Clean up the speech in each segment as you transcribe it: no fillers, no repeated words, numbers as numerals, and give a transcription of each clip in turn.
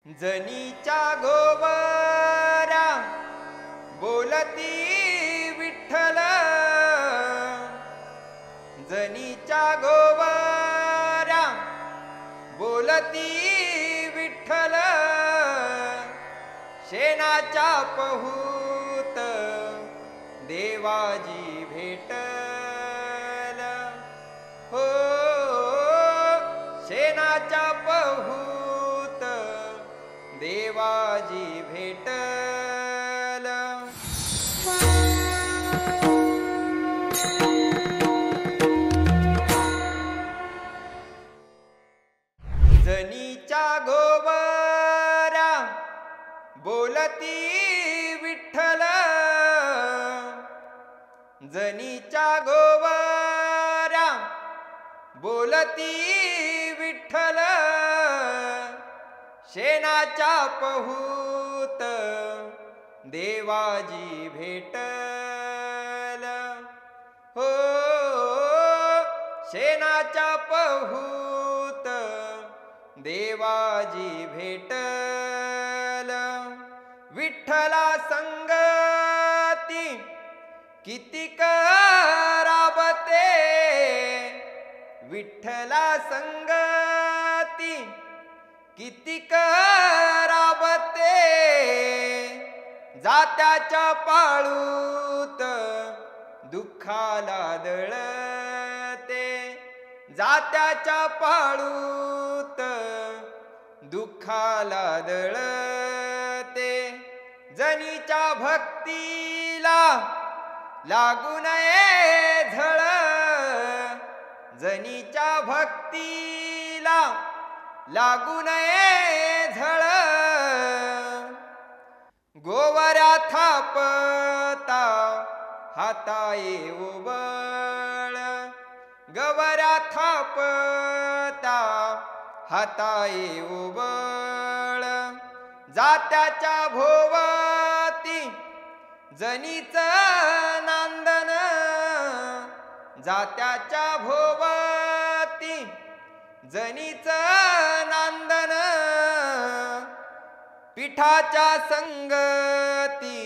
जनीच्या गोवरा बोलती विठ्ठल, जनीच्या गोवरा बोलती विठ्ठल, शेणाच्या पहूत देवाजी भेटल हो, शेणाच्या पहूत देवाजी भेटल। जनीच्या गोवरा बोलती विठ्ठल, जनीच्या गोवरा बोलती विठ्ठल, शेणाच्या पहूत देवाजी भेटल हो, शेणाच्या पहूत देवाजी भेटल। विठ्ठला संगती कितीक राबते, विठ्ठला संगती कितीक राबते, जात्याच्या पाळूत दुःखाला दळते, जात्याच्या पाळूत दुःखाला दळते। जनीच्या भक्तीला लागू नये झळ, जनीच्या भक्तीला लागू नये झळ, गोवऱ्या थापता हाताये ओबळ, गोवऱ्या थापता हाताये ओबळ, जात्याच्या भोवती जनीच नांदन, जात्याच्या भोवती जनीच नांदन, पिठाच्या संगती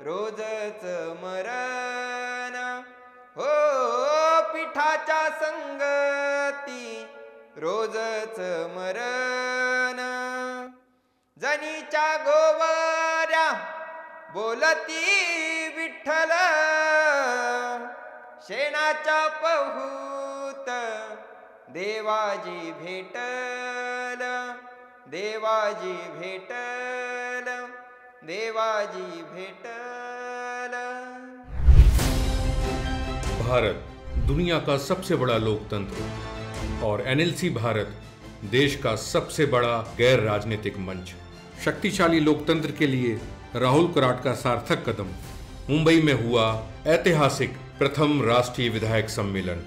रोजच मरण हो, पिठाच्या संगती रोजच मरण। जनीच्या गोवऱ्या बोलती विठ्ठल, शेणाच्या पहूत देवाजी भेटल, देवाजी भेटल, देवाजी भेटल। भारत दुनिया का सबसे बड़ा लोकतंत्र और एनएलसी भारत देश का सबसे बड़ा गैर राजनीतिक मंच। शक्तिशाली लोकतंत्र के लिए राहुल कराट का सार्थक कदम। मुंबई में हुआ ऐतिहासिक प्रथम राष्ट्रीय विधायक सम्मेलन।